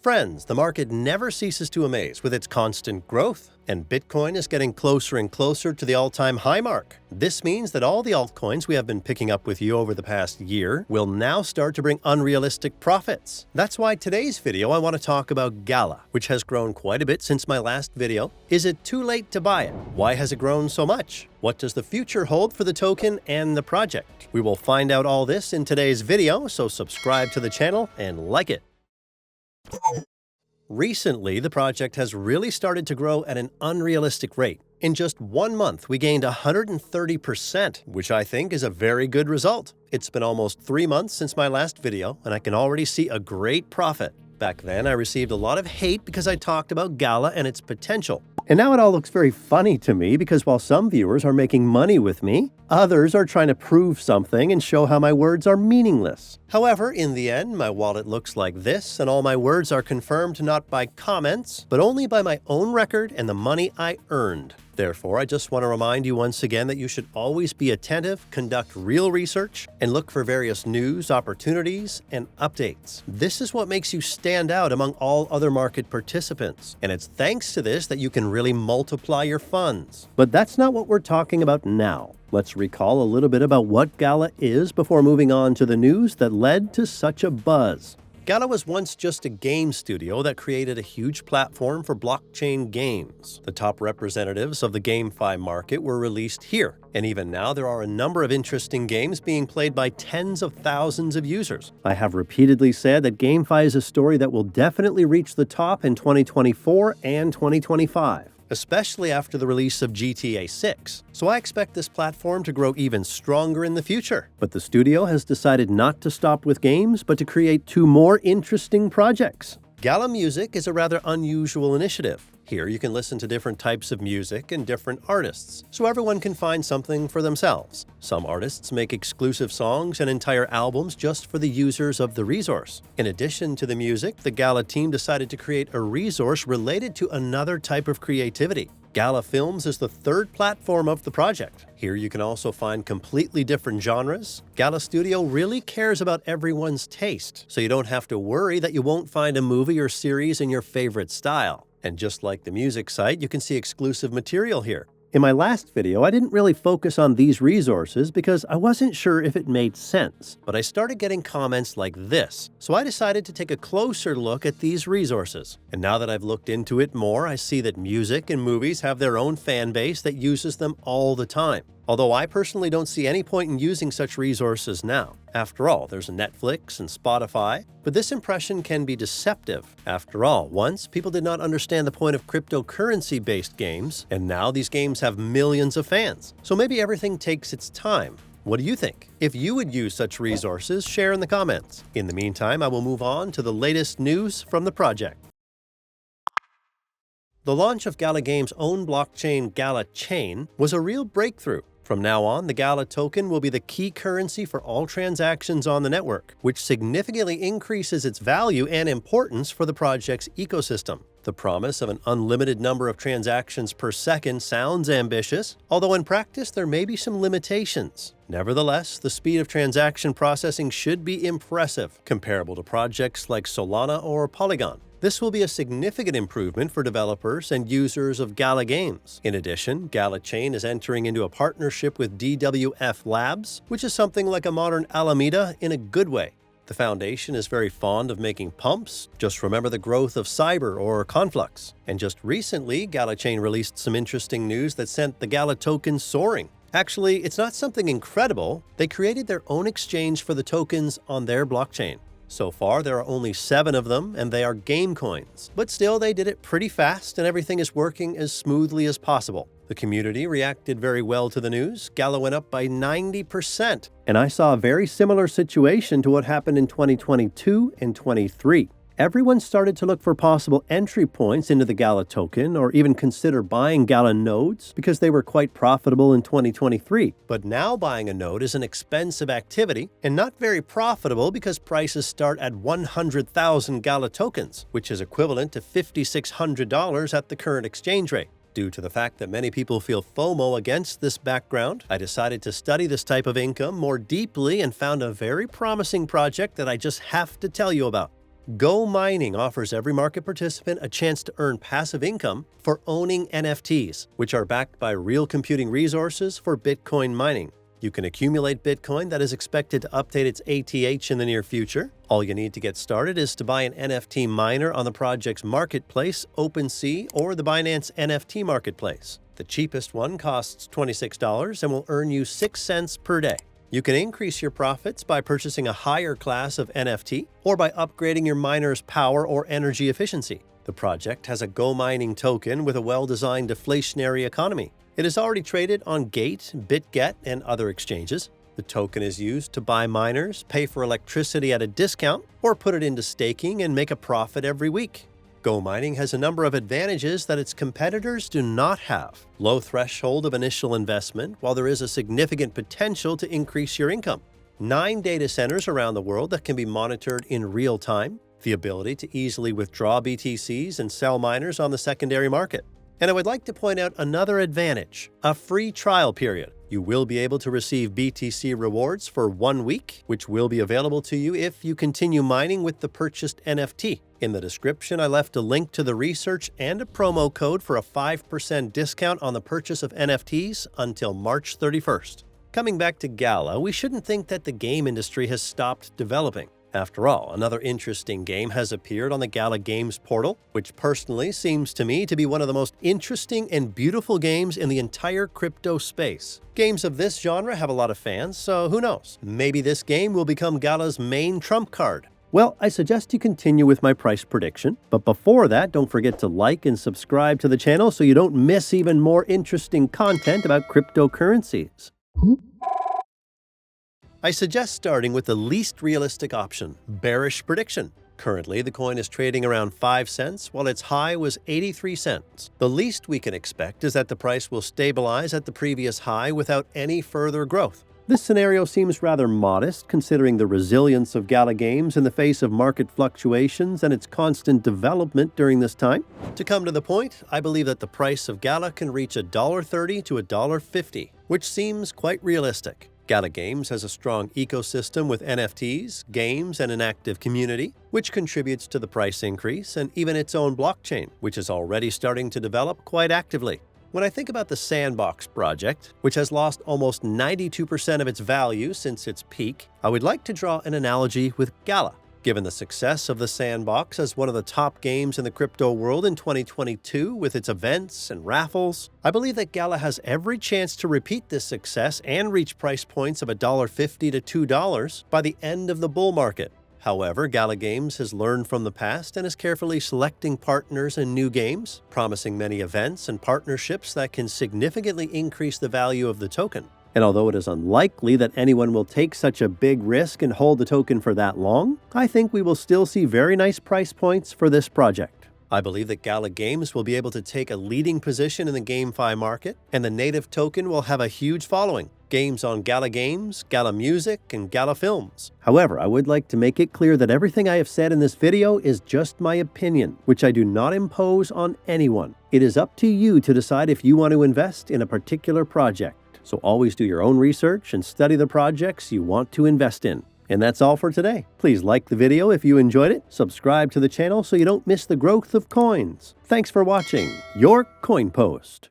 Friends, the market never ceases to amaze with its constant growth, and Bitcoin is getting closer and closer to the all-time high mark. This means that all the altcoins we have been picking up with you over the past year will now start to bring unrealistic profits. That's why today's video I want to talk about GALA, which has grown quite a bit since my last video. Is it too late to buy it? Why has it grown so much? What does the future hold for the token and the project? We will find out all this in today's video, so subscribe to the channel and like it. Recently, the project has really started to grow at an unrealistic rate. In just 1 month, we gained 130%, which I think is a very good result. It's been almost 3 months since my last video, and I can already see a great profit. Back then, I received a lot of hate because I talked about GALA and its potential. And now it all looks very funny to me because while some viewers are making money with me, others are trying to prove something and show how my words are meaningless. However, in the end, my wallet looks like this, and all my words are confirmed not by comments, but only by my own record and the money I earned. Therefore, I just want to remind you once again that you should always be attentive, conduct real research, and look for various news, opportunities, and updates. This is what makes you stand out among all other market participants, and it's thanks to this that you can really multiply your funds. But that's not what we're talking about now. Let's recall a little bit about what GALA is before moving on to the news that led to such a buzz. GALA was once just a game studio that created a huge platform for blockchain games. The top representatives of the GameFi market were released here, and even now there are a number of interesting games being played by tens of thousands of users. I have repeatedly said that GameFi is a story that will definitely reach the top in 2024 and 2025. Especially after the release of GTA 6. So I expect this platform to grow even stronger in the future. But the studio has decided not to stop with games, but to create 2 more interesting projects. GALA Music is a rather unusual initiative. Here you can listen to different types of music and different artists, so everyone can find something for themselves. Some artists make exclusive songs and entire albums just for the users of the resource. In addition to the music, the GALA team decided to create a resource related to another type of creativity. GALA Films is the 3rd platform of the project. Here you can also find completely different genres. GALA Studio really cares about everyone's taste, so you don't have to worry that you won't find a movie or series in your favorite style. And just like the music site, you can see exclusive material here. In my last video, I didn't really focus on these resources because I wasn't sure if it made sense, but I started getting comments like this, so I decided to take a closer look at these resources. And now that I've looked into it more, I see that music and movies have their own fan base that uses them all the time. Although I personally don't see any point in using such resources now. After all, there's Netflix and Spotify, but this impression can be deceptive. After all, once people did not understand the point of cryptocurrency-based games, and now these games have millions of fans. So maybe everything takes its time. What do you think? If you would use such resources, share in the comments. In the meantime, I will move on to the latest news from the project. The launch of GALA Games' own blockchain GALA Chain was a real breakthrough. From now on, the GALA token will be the key currency for all transactions on the network, which significantly increases its value and importance for the project's ecosystem. The promise of an unlimited number of transactions per second sounds ambitious, although in practice there may be some limitations. Nevertheless, the speed of transaction processing should be impressive, comparable to projects like Solana or Polygon. This will be a significant improvement for developers and users of GALA Games. In addition, GALA Chain is entering into a partnership with DWF Labs, which is something like a modern Alameda in a good way. The foundation is very fond of making pumps. Just remember the growth of Cyber or Conflux. And just recently, GALA Chain released some interesting news that sent the GALA token soaring. Actually, it's not something incredible. They created their own exchange for the tokens on their blockchain. So far, there are only 7 of them, and they are game coins. But still, they did it pretty fast, and everything is working as smoothly as possible. The community reacted very well to the news. GALA went up by 90%. And I saw a very similar situation to what happened in 2022 and 23. Everyone started to look for possible entry points into the GALA token or even consider buying GALA nodes because they were quite profitable in 2023. But now buying a node is an expensive activity and not very profitable because prices start at 100,000 GALA tokens, which is equivalent to $5,600 at the current exchange rate. Due to the fact that many people feel FOMO against this background, I decided to study this type of income more deeply and found a very promising project that I just have to tell you about. Go mining offers every market participant a chance to earn passive income for owning NFTs, which are backed by real computing resources for Bitcoin mining. You can accumulate Bitcoin that is expected to update its ATH in the near future. All you need to get started is to buy an NFT miner on the project's marketplace, OpenSea, or the Binance NFT marketplace. The cheapest one costs $26 and will earn you 6 cents per day. You can increase your profits by purchasing a higher class of NFT or by upgrading your miner's power or energy efficiency. The project has a Go mining token with a well-designed deflationary economy. It is already traded on Gate, BitGet, and other exchanges. The token is used to buy miners, pay for electricity at a discount, or put it into staking and make a profit every week. Go mining has a number of advantages that its competitors do not have. Low threshold of initial investment, while there is a significant potential to increase your income. 9 data centers around the world that can be monitored in real time. The ability to easily withdraw BTCs and sell miners on the secondary market. And I would like to point out another advantage, a free trial period. You will be able to receive BTC rewards for 1 week, which will be available to you if you continue mining with the purchased NFT. In the description, I left a link to the research and a promo code for a 5% discount on the purchase of NFTs until March 31st. Coming back to GALA, we shouldn't think that the game industry has stopped developing. After all, another interesting game has appeared on the GALA Games portal, which personally seems to me to be one of the most interesting and beautiful games in the entire crypto space. Games of this genre have a lot of fans, so who knows? Maybe this game will become GALA's main trump card. Well, I suggest you continue with my price prediction, but before that, don't forget to like and subscribe to the channel so you don't miss even more interesting content about cryptocurrencies. I suggest starting with the least realistic option, bearish prediction. Currently, the coin is trading around 5 cents, while its high was 83 cents. The least we can expect is that the price will stabilize at the previous high without any further growth. This scenario seems rather modest, considering the resilience of GALA Games in the face of market fluctuations and its constant development during this time. To come to the point, I believe that the price of GALA can reach $1.30 to $1.50, which seems quite realistic. GALA Games has a strong ecosystem with NFTs, games, and an active community, which contributes to the price increase, and even its own blockchain, which is already starting to develop quite actively. When I think about the Sandbox project, which has lost almost 92% of its value since its peak, I would like to draw an analogy with GALA. Given the success of the Sandbox as one of the top games in the crypto world in 2022 with its events and raffles, I believe that GALA has every chance to repeat this success and reach price points of $1.50 to $2 by the end of the bull market. However, GALA Games has learned from the past and is carefully selecting partners in new games, promising many events and partnerships that can significantly increase the value of the token. And although it is unlikely that anyone will take such a big risk and hold the token for that long, I think we will still see very nice price points for this project. I believe that GALA Games will be able to take a leading position in the GameFi market, and the native token will have a huge following. Games on GALA Games, GALA Music, and GALA Films. However, I would like to make it clear that everything I have said in this video is just my opinion, which I do not impose on anyone. It is up to you to decide if you want to invest in a particular project. So always do your own research and study the projects you want to invest in. And that's all for today. Please like the video if you enjoyed it, subscribe to the channel so you don't miss the growth of coins. Thanks for watching. Your Coin Post.